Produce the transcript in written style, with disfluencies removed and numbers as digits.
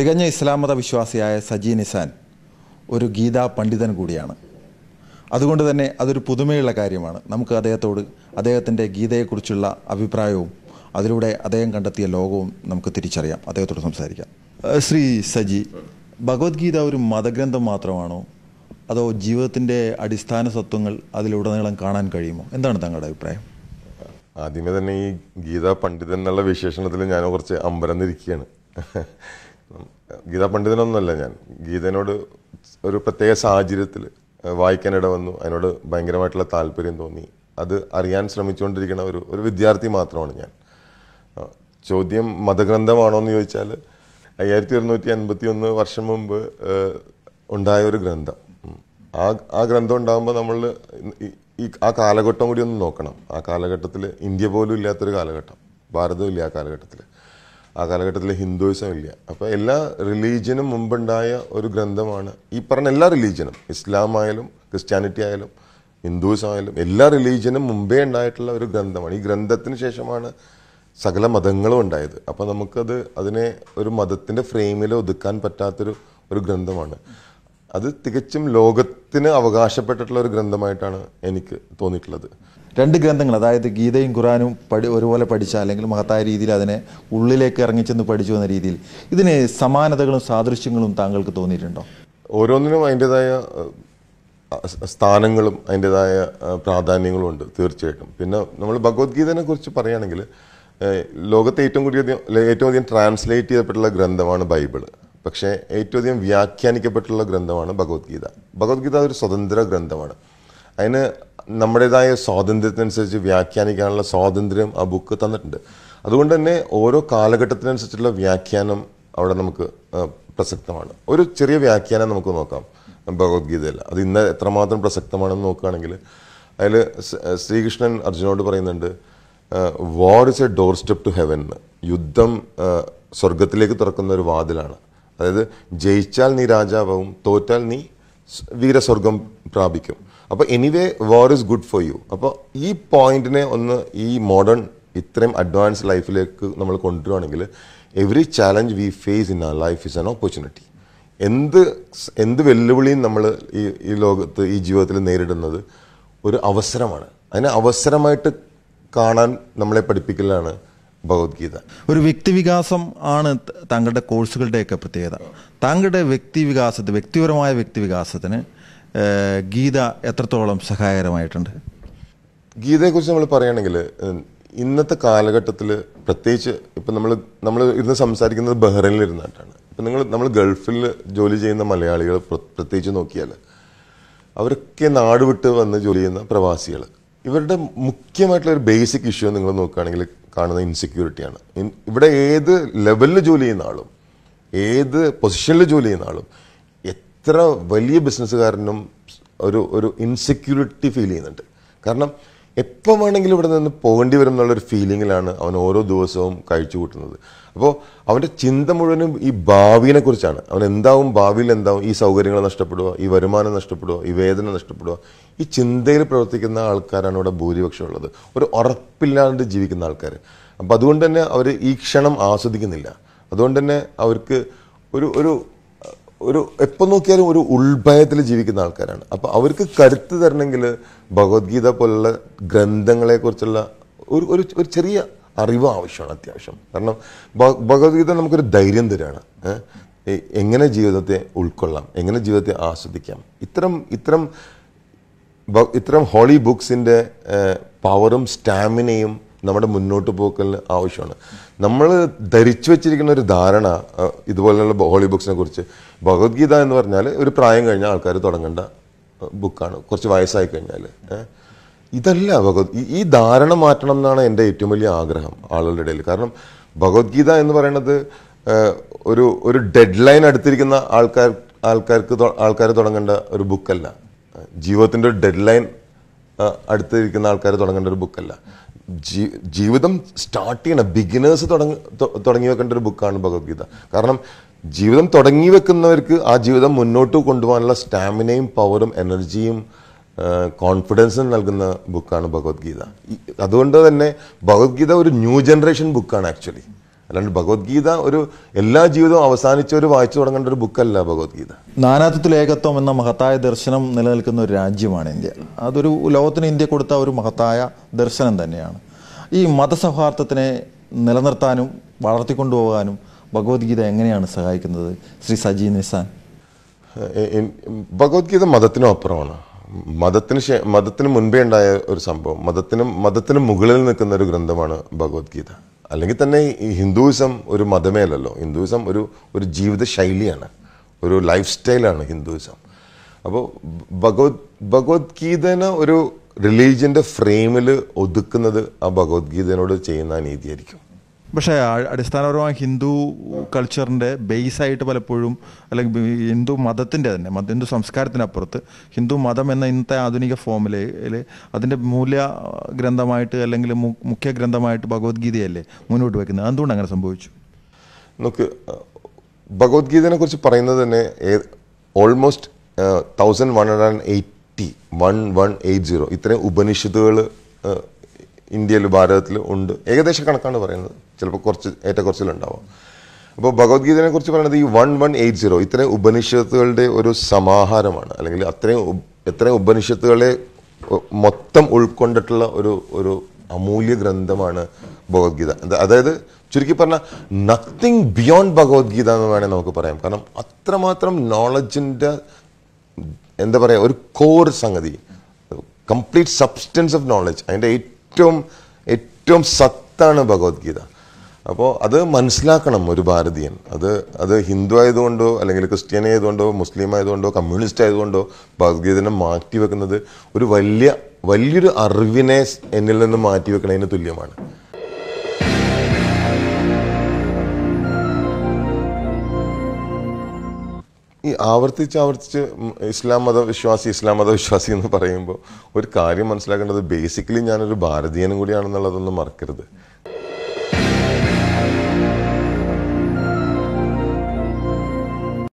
തികഞ്ഞ ഇസ്ലാം മത വിശ്വാസിയായ സജി നിസാൻ ഒരു ഗീതാ പണ്ഡിതൻ കൂടിയാണ്. അതുകൊണ്ട് തന്നെ അതൊരു പുതുമയുള്ള കാര്യമാണ്. നമുക്ക് അദ്ദേഹത്തിൻ്റെ ഗീതയെക്കുറിച്ചുള്ള അഭിപ്രായവും അതിലൂടെ അദ്ദേഹം കണ്ടെത്തിയ ലോകവും നമുക്ക് തിരിച്ചറിയാം. അദ്ദേഹത്തോട് സംസാരിക്കാം. ശ്രീ സജി, ഭഗവത്ഗീത ഒരു മതഗ്രന്ഥം മാത്രമാണോ അതോ ജീവിതത്തിൻ്റെ അടിസ്ഥാന തത്വങ്ങൾ അതിലുടനീളം കാണാൻ കഴിയുമോ? എന്താണ് താങ്കളുടെ അഭിപ്രായം? ആദ്യമേ തന്നെ ഈ ഗീതാ പണ്ഡിതൻ എന്നുള്ള വിശേഷണത്തിൽ ഞാൻ കുറച്ച് അമ്പരന്നിരിക്കുകയാണ്. ഗീതാ പണ്ഡിതനൊന്നുമല്ല ഞാൻ. ഗീതനോട് ഒരു പ്രത്യേക സാഹചര്യത്തിൽ വായിക്കാനിട വന്നു, അതിനോട് ഭയങ്കരമായിട്ടുള്ള താല്പര്യം തോന്നി. അത് അറിയാൻ ശ്രമിച്ചുകൊണ്ടിരിക്കുന്ന ഒരു വിദ്യാർത്ഥി മാത്രമാണ് ഞാൻ. ചോദ്യം മതഗ്രന്ഥമാണോ എന്ന് ചോദിച്ചാൽ 1251 വർഷം മുമ്പ് ഉണ്ടായ ഒരു ഗ്രന്ഥം. ആ ഗ്രന്ഥം ഉണ്ടാകുമ്പോൾ നമ്മൾ ആ കാലഘട്ടം കൂടി ഒന്ന് നോക്കണം. ആ കാലഘട്ടത്തിൽ ഇന്ത്യ പോലും ഇല്ലാത്തൊരു കാലഘട്ടം, ഭാരതവും ഇല്ല ആ കാലഘട്ടത്തിൽ. ആ കാലഘട്ടത്തിൽ ഹിന്ദുയിസം ഇല്ല. അപ്പോൾ എല്ലാ റിലീജിയനും മുമ്പുണ്ടായ ഒരു ഗ്രന്ഥമാണ് ഈ പറഞ്ഞ എല്ലാ റിലീജിയനും. ഇസ്ലാം ആയാലും ക്രിസ്ത്യാനിറ്റി ആയാലും ഹിന്ദുയിസം ആയാലും എല്ലാ റിലീജിയനും മുമ്പേ ഉണ്ടായിട്ടുള്ള ഒരു ഗ്രന്ഥമാണ്. ഈ ഗ്രന്ഥത്തിന് ശേഷമാണ് സകല മതങ്ങളും ഉണ്ടായത്. അപ്പോൾ അതിനെ ഒരു മതത്തിൻ്റെ ഫ്രെയിമിൽ ഒതുക്കാൻ പറ്റാത്തൊരു ഗ്രന്ഥമാണ്. അത് തികച്ചും ലോകത്തിന് അവകാശപ്പെട്ടിട്ടുള്ള ഒരു ഗ്രന്ഥമായിട്ടാണ് എനിക്ക് തോന്നിയിട്ടുള്ളത്. രണ്ട് ഗ്രന്ഥങ്ങൾ, അതായത് ഗീതയും ഖുറാനും ഒരുപോലെ പഠിച്ച, അല്ലെങ്കിൽ മഹത്തായ രീതിയിൽ അതിനെ ഉള്ളിലേക്ക് ഇറങ്ങിച്ചെന്ന് പഠിച്ചു എന്ന രീതിയിൽ ഇതിന് സമാനതകളും സാദൃശ്യങ്ങളും താങ്കൾക്ക് തോന്നിയിട്ടുണ്ടോ? ഓരോന്നിനും അതിൻ്റെതായ സ്ഥാനങ്ങളും അതിൻ്റെതായ പ്രാധാന്യങ്ങളും ഉണ്ട് തീർച്ചയായിട്ടും. പിന്നെ നമ്മൾ ഭഗവത്ഗീതനെ കുറിച്ച് പറയുകയാണെങ്കിൽ ലോകത്തെ ഏറ്റവും അധികം ട്രാൻസ്ലേറ്റ് ചെയ്യപ്പെട്ടുള്ള ഗ്രന്ഥമാണ് ബൈബിള്. പക്ഷേ ഏറ്റവും അധികം വ്യാഖ്യാനിക്കപ്പെട്ടുള്ള ഗ്രന്ഥമാണ് ഭഗവത്ഗീത. ഭഗവത്ഗീത ഒരു സ്വതന്ത്ര ഗ്രന്ഥമാണ്. അതിന് നമ്മുടേതായ സ്വാതന്ത്ര്യത്തിനനുസരിച്ച് വ്യാഖ്യാനിക്കാനുള്ള സ്വാതന്ത്ര്യം ആ ബുക്ക് തന്നിട്ടുണ്ട്. അതുകൊണ്ട് തന്നെ ഓരോ കാലഘട്ടത്തിനനുസരിച്ചുള്ള വ്യാഖ്യാനം അവിടെ നമുക്ക് പ്രസക്തമാണ്. ഒരു ചെറിയ വ്യാഖ്യാനം നമുക്ക് നോക്കാം ഭഗവത്ഗീതയിൽ. അത് ഇന്ന് എത്രമാത്രം പ്രസക്തമാണെന്ന് നോക്കുകയാണെങ്കിൽ അതിൽ ശ്രീകൃഷ്ണൻ അർജുനോട് പറയുന്നുണ്ട്, war is a doorstep to heaven. യുദ്ധം സ്വർഗത്തിലേക്ക് തുറക്കുന്ന ഒരു വാതിലാണ്. അതായത് ജയിച്ചാൽ നീ രാജാവും, തോറ്റാൽ നീ വീരസ്വർഗം പ്രാപിക്കും. അപ്പോൾ anyway war is good for you. അപ്പോൾ ഈ പോയിന്റിനെ ഒന്ന് ഈ മോഡേൺ ഇത്രയും അഡ്വാൻസ് ലൈഫിലേക്ക് നമ്മൾ കൊണ്ടുവരികയാണെങ്കിൽ every challenge we face in our life is an opportunity. എന്ത് വെല്ലുവിളിയും നമ്മൾ ഈ ലോകത്ത് ഈ ജീവിതത്തിൽ നേരിടുന്നത് ഒരു അവസരമാണ്. അതിനെ അവസരമായിട്ട് കാണാൻ നമ്മളെ പഠിപ്പിക്കലാണ് ഭഗവത്ഗീത. ഒരു വ്യക്തിവികാസം ആണ് താങ്കളുടെ കോഴ്സുകളുടെയൊക്കെ പ്രത്യേകത. താങ്കളുടെ വ്യക്തിപരമായ വ്യക്തിവികാസത്തിന് ഗീത എത്രത്തോളം സഹായകരമായിട്ടുണ്ട്? ഗീതയെക്കുറിച്ച് നമ്മൾ പറയുകയാണെങ്കിൽ ഇന്നത്തെ കാലഘട്ടത്തിൽ പ്രത്യേകിച്ച് ഇപ്പം നമ്മൾ ഇരുന്ന് സംസാരിക്കുന്നത് ബഹ്റൈനിൽ ഇരുന്നിട്ടാണ്. ഇപ്പം നമ്മൾ ഗൾഫിൽ ജോലി ചെയ്യുന്ന മലയാളികൾ പ്രത്യേകിച്ച് നോക്കിയാൽ അവരൊക്കെ നാട് വിട്ട് വന്ന് ജോലി ചെയ്യുന്ന പ്രവാസികൾ, ഇവരുടെ മുഖ്യമായിട്ടുള്ള ഒരു ബേസിക് ഇഷ്യൂ നിങ്ങൾ നോക്കുകയാണെങ്കിൽ കാണുന്ന ഇൻസെക്യൂരിറ്റിയാണ്. ഇവിടെ ഏത് ലെവലിൽ ജോലി ചെയ്യുന്ന ആളും ഏത് പൊസിഷനിൽ ജോലി ചെയ്യുന്ന ആളും എത്ര വലിയ ബിസിനസ്സുകാരനും ഒരു ഇൻസെക്യൂരിറ്റി ഫീൽ ചെയ്യുന്നുണ്ട്. കാരണം എപ്പോൾ വേണമെങ്കിലും ഇവിടെ നിന്ന് പോകേണ്ടി വരും എന്നുള്ളൊരു ഫീലിങ്ങിലാണ് അവൻ ഓരോ ദിവസവും കഴിച്ചു കൂട്ടുന്നത്. അപ്പോൾ അവൻ്റെ ചിന്ത മുഴുവനും ഈ ഭാവിയെ കുറിച്ചാണ്. അവൻ എന്താവും, ഭാവിയിൽ എന്താവും, ഈ സൗകര്യങ്ങൾ നഷ്ടപ്പെടുക, ഈ വരുമാനം നഷ്ടപ്പെടുക, ഈ വേദന നഷ്ടപ്പെടുക, ഈ ചിന്തയിൽ പ്രവർത്തിക്കുന്ന ആൾക്കാരാണ് ഇവിടെ ഭൂരിപക്ഷം ഉള്ളത്. ഒരു ഉറപ്പില്ലാണ്ട് ജീവിക്കുന്ന ആൾക്കാർ. അപ്പം അതുകൊണ്ട് തന്നെ അവർ ഈ ക്ഷണം ആസ്വദിക്കുന്നില്ല. അതുകൊണ്ട് തന്നെ അവർക്ക് ഒരു എപ്പോൾ നോക്കിയാലും ഒരു ഉൾഭയത്തിൽ ജീവിക്കുന്ന ആൾക്കാരാണ്. അപ്പോൾ അവർക്ക് കരുത്ത് തരണമെങ്കിൽ ഭഗവത്ഗീത പോലുള്ള ഗ്രന്ഥങ്ങളെക്കുറിച്ചുള്ള ഒരു ചെറിയ അറിവ് ആവശ്യമാണ്, അത്യാവശ്യം. കാരണം ഭഗവത്ഗീത നമുക്കൊരു ധൈര്യം തരാണ്. എങ്ങനെ ജീവിതത്തെ ഉൾക്കൊള്ളാം, എങ്ങനെ ജീവിതത്തെ ആസ്വദിക്കാം. ഇത്തരം ഹോളി ബുക്സിൻ്റെ പവറും സ്റ്റാമിനയും നമ്മുടെ മുന്നോട്ട് പോക്കലിന് ആവശ്യമാണ്. നമ്മൾ ധരിച്ചു വെച്ചിരിക്കുന്ന ഒരു ധാരണ ഇതുപോലെയുള്ള ഹോളി ബുക്സിനെ കുറിച്ച്, ഭഗവത്ഗീത എന്ന് പറഞ്ഞാൽ ഒരു പ്രായം കഴിഞ്ഞ ആൾക്കാർ തുടങ്ങേണ്ട ബുക്കാണ്, കുറച്ച് വയസ്സായി കഴിഞ്ഞാൽ. ഇതല്ല ഈ ധാരണ മാറ്റണം എന്നാണ് എൻ്റെ ഏറ്റവും വലിയ ആഗ്രഹം ആളുകളുടെ ഇടയിൽ. കാരണം ഭഗവത്ഗീത എന്ന് പറയുന്നത് ഒരു ഡെഡ് ലൈൻ അടുത്തിരിക്കുന്ന ആൾക്കാർ തുടങ്ങേണ്ട ഒരു ബുക്കല്ല. ജീവിതത്തിൻ്റെ ഒരു ഡെഡ് ലൈൻ അടുത്തിരിക്കുന്ന ആൾക്കാർ തുടങ്ങേണ്ട ഒരു ബുക്കല്ല. ജീവിതം സ്റ്റാർട്ട് ചെയ്യണം, ബിഗിനേഴ്സ് തുടങ്ങി വെക്കേണ്ട ഒരു ബുക്കാണ് ഭഗവത്ഗീത. കാരണം ജീവിതം തുടങ്ങി വെക്കുന്നവർക്ക് ആ ജീവിതം മുന്നോട്ട് കൊണ്ടുപോകാനുള്ള സ്റ്റാമിനയും പവറും എനർജിയും കോൺഫിഡൻസും നൽകുന്ന ബുക്കാണ് ഭഗവത്ഗീത. അതുകൊണ്ട് തന്നെ ഭഗവത്ഗീത ഒരു ന്യൂ ജനറേഷൻ ബുക്കാണ് ആക്ച്വലി. അല്ലാണ്ട് ഭഗവത്ഗീത ഒരു എല്ലാ ജീവിതവും അവസാനിച്ചവർ വായിച്ചു തുടങ്ങേണ്ട ഒരു ബുക്കല്ല ഭഗവത്ഗീത. നാനാത്വത്തിൽ ഏകത്വം എന്ന മഹത്തായ ദർശനം നിലനിൽക്കുന്ന ഒരു രാജ്യമാണ് ഇന്ത്യ. അതൊരു ലോകത്തിന് ഇന്ത്യ കൊടുത്ത ഒരു മഹത്തായ ദർശനം തന്നെയാണ്. ഈ മതസൗഹാർദ്ദത്തിനെ നിലനിർത്താനും വളർത്തിക്കൊണ്ടുപോകാനും ഭഗവത്ഗീത എങ്ങനെയാണ് സഹായിക്കുന്നത് ശ്രീ സജി നിസാൻ? ഭഗവത്ഗീത മതത്തിനും അപ്പുറമാണ്. മതത്തിന് മുൻപേ ഉണ്ടായ ഒരു സംഭവം, മതത്തിന് മുകളിൽ നിൽക്കുന്ന ഒരു ഗ്രന്ഥമാണ് ഭഗവത്ഗീത. അല്ലെങ്കിൽ തന്നെ ഈ ഹിന്ദുയിസം ഒരു മതമേ അല്ലല്ലോ. ഹിന്ദുയിസം ഒരു ജീവിത ശൈലിയാണ്, ഒരു ലൈഫ് സ്റ്റൈലാണ് ഹിന്ദുയിസം. അപ്പോൾ ഭഗവത്ഗീതനെ ഒരു റിലീജിയൻ്റെ ഫ്രെയിമിൽ ഒതുക്കുന്നത് ആ ഭഗവത്ഗീതയോട് ചെയ്യുന്ന നീതിയായിരിക്കും. പക്ഷേ അടിസ്ഥാനപരമായി ഹിന്ദു കൾച്ചറിൻ്റെ ബേസായിട്ട് പലപ്പോഴും, അല്ലെങ്കിൽ ഹിന്ദു മതത്തിൻ്റെ തന്നെ ഹിന്ദു സംസ്കാരത്തിനപ്പുറത്ത് ഹിന്ദു മതം എന്ന ഇന്നത്തെ ആധുനിക ഫോമിൽ അതിൻ്റെ മൂല്യ ഗ്രന്ഥമായിട്ട് അല്ലെങ്കിൽ മുഖ്യ ഗ്രന്ഥമായിട്ട് ഭഗവത്ഗീതയല്ലേ മുന്നോട്ട് വയ്ക്കുന്നത്? എന്തുകൊണ്ട് അങ്ങനെ സംഭവിച്ചു? നമുക്ക് ഭഗവത്ഗീതയെ കുറിച്ച് പറയുന്നത് തന്നെ ഓൾമോസ്റ്റ് 1180 ഇത്രയും ഉപനിഷത്തുകൾ ഇന്ത്യയിൽ ഭാരതത്തിൽ ഉണ്ട്. ഏകദേശ കണക്കാണ് പറയുന്നത്, ചിലപ്പോൾ കുറച്ച് ഏറ്റക്കുറച്ചിലുണ്ടാവാം. അപ്പോൾ ഭഗവത്ഗീതയെ കുറിച്ച് പറയുന്നത് ഈ 1180 ഇത്രയും ഉപനിഷത്തുകളുടെ ഒരു സമാഹാരമാണ്, അല്ലെങ്കിൽ എത്രയും ഉപനിഷത്തുകളെ മൊത്തം ഉൾക്കൊണ്ടിട്ടുള്ള ഒരു അമൂല്യ ഗ്രന്ഥമാണ് ഭഗവത്ഗീത. അതായത് ചുരുക്കി പറഞ്ഞാൽ നത്തിങ് ബിയോണ്ട് ഭഗവത്ഗീത എന്ന് വേണമെങ്കിൽ നമുക്ക് പറയാം. കാരണം അത്രമാത്രം നോളജിൻ്റെ എന്താ പറയുക, ഒരു കോർ സംഗതി, കംപ്ലീറ്റ് സബ്സ്റ്റൻസ് ഓഫ് നോളജ്, അതിൻ്റെ ഏറ്റവും സത്താണ് ഭഗവത്ഗീത. അപ്പോൾ അത് മനസ്സിലാക്കണം ഒരു ഭാരതീയൻ. അത് ഹിന്ദു ആയതുകൊണ്ടോ അല്ലെങ്കിൽ ക്രിസ്ത്യൻ ആയതുകൊണ്ടോ മുസ്ലിം ആയതുകൊണ്ടോ കമ്മ്യൂണിസ്റ്റ് ആയതുകൊണ്ടോ ഭഗവത്ഗീതനെ മാറ്റിവെക്കുന്നത് ഒരു വലിയൊരു അറിവിനെ എന്നിൽ നിന്ന് മാറ്റിവെക്കുന്നതിന് തുല്യമാണ്. ഈ ആവർത്തിച്ച് ഇസ്ലാം മതവിശ്വാസി എന്ന് പറയുമ്പോൾ ഒരു കാര്യം മനസ്സിലാക്കേണ്ടത്, ബേസിക്കലി ഞാനൊരു ഭാരതീയനും കൂടിയാണെന്നുള്ളതൊന്നും മറക്കരുത്.